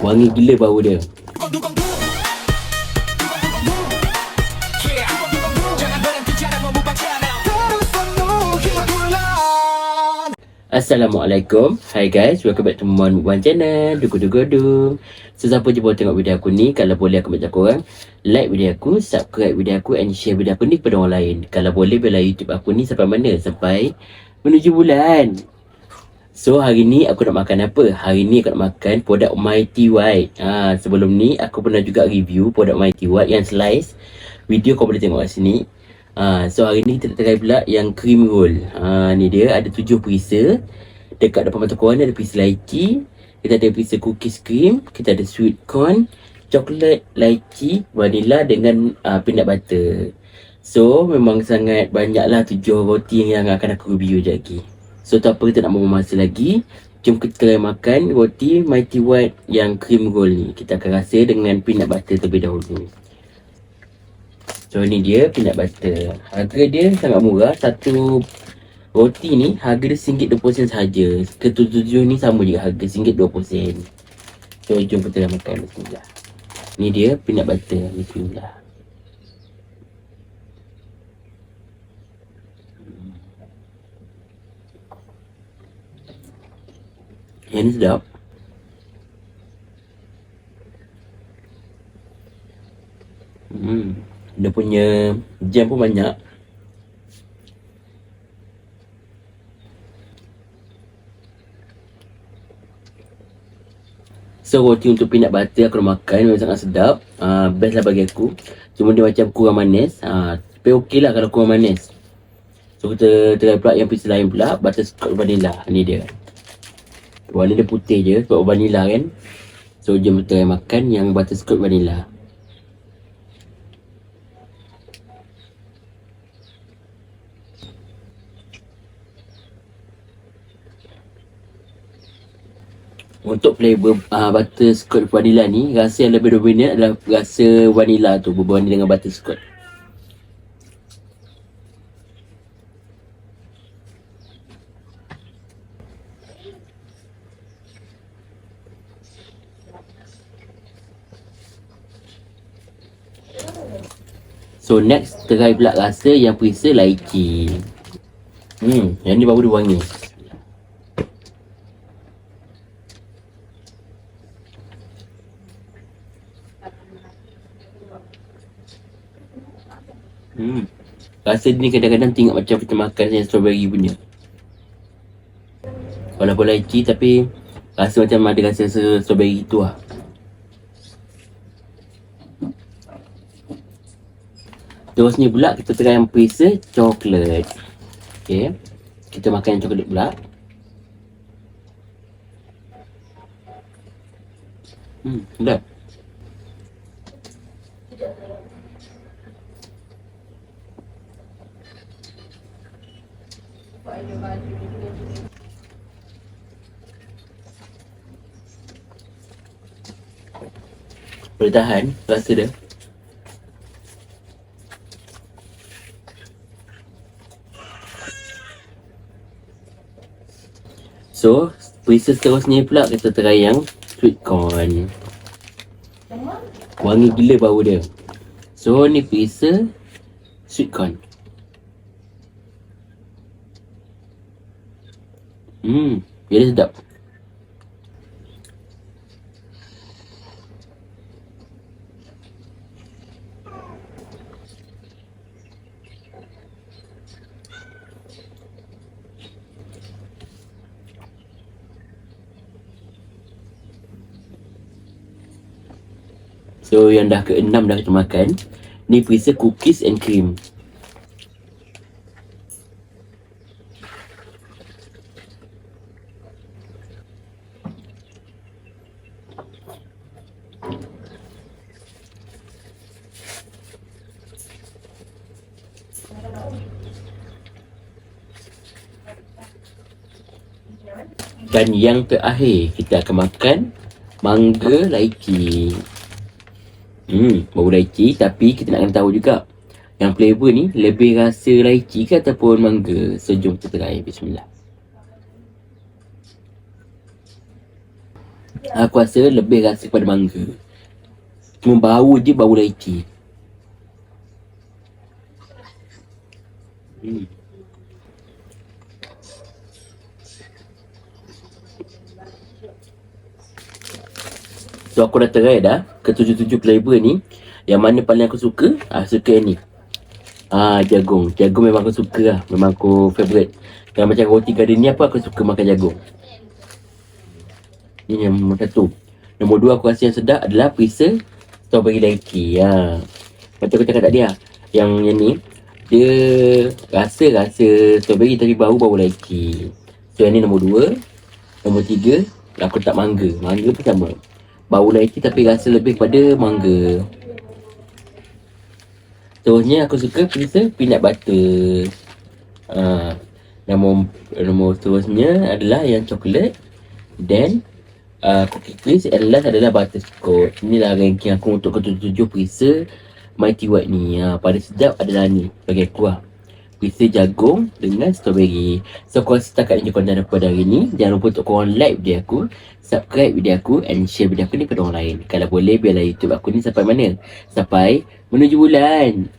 Wangi gila bau dia. Assalamualaikum. Hi guys, welcome back to Mon Mukbang channel. Dugu. Siapa je baru tengok video aku ni, kalau boleh aku minta korang like video aku, subscribe video aku and share video aku ni kepada orang lain. Kalau boleh bela YouTube aku ni sampai mana? Sampai menuju bulan. So hari ni aku nak makan apa? Hari ni aku nak makan produk Mighty White. Sebelum ni aku pernah juga review produk Mighty White yang slice. Video kau boleh tengok kat sini. So hari ni kita try pula yang cream roll. Ni dia ada 7 perisa. Dekat depan mata korang ni ada perisa lychee, kita ada perisa cookies cream, kita ada sweet corn, coklat, lychee, vanilla dengan peanut butter. So memang sangat banyaklah 7 roti yang akan aku review je lagi. So tak apa, kita nak buang masa lagi. Jom kita try makan roti Mighty White yang cream roll ni. Kita akan rasa dengan peanut butter terlebih dahulu. So ni dia peanut butter. Harga dia sangat murah. Satu roti ni harga dia RM1.20 sahaja. Ketujuh ni sama juga harga RM1.20. So jom kita makan. Bismillah. Ni dia peanut butter. Bismillah. Yang ni sedap. Dia punya jam pun banyak. So roti untuk peanut butter aku nak makan memang sangat sedap. Best lah bagi aku. Cuma dia macam kurang manis. Tapi okey lah kalau kurang manis. So kita try pula yang pizza lain pula, butterscotch vanilla. Ni dia. Warna dia putih je sebab vanilla kan. So jom kita makan yang butterscotch vanilla. Untuk flavor butterscotch vanilla ni, rasa yang lebih dominan adalah rasa vanilla tu berbanding dengan butterscotch. So next try pula rasa yang perisa lychee. Yang ni baru dia wangi. Rasa ni kadang-kadang tengok macam kita makan yang strawberry punya. Walaupun lychee tapi rasa macam ada rasa strawberry tu lah. Terus ni pula kita try yang perisa coklat. Okay, kita makan yang coklat pula. Sedap. Boleh tahan rasa dia. So perisa seterusnya pula kita try yang sweet corn. Wangi gila bau dia. So ni perisa sweet corn. Dia sedap. So yang dah ke-6 dah kita makan. Ni perisa cookies and cream. Dan yang terakhir kita akan makan mangga lychee. Bau lychee, tapi kita nak kena tahu juga yang flavor ni lebih rasa lychee ke ataupun mangga. So jom kita try. Bismillah. Aku rasa lebih rasa pada mangga. Cuma bau je, bau leci. So aku dah try dah ke 7 flavor ni. Yang mana paling aku suka? Suka yang ni. Jagung. Jagung memang aku suka lah. Memang aku favourite. Kalau macam roti gada ni apa, aku suka makan jagung. Ni yang nombor 1. Nombor 2 aku rasa yang sedap adalah pizza strawberry leci. Macam aku cakap tadi lah. Yang ni dia rasa strawberry tapi bau leci. So yang ni nombor 2. Nombor 3 aku tak mangga. Mangga pun sama. Bau leci tapi rasa lebih pada mangga. Seterusnya aku suka pizza peanut butter. Nombor seterusnya adalah yang coklat. Then cookie crisp and last adalah butterscotch. Inilah ranking aku untuk ke-7 pizza Mighty White ni. Pada sedap adalah ni bagi aku lah. Pizza jagung dengan strawberry. So korang setakat ni konten aku pada hari ni. Jangan lupa untuk korang like video aku, subscribe video aku and share video aku ni kepada orang lain. Kalau boleh biarlah YouTube aku ni sampai mana? Sampai menuju bulan.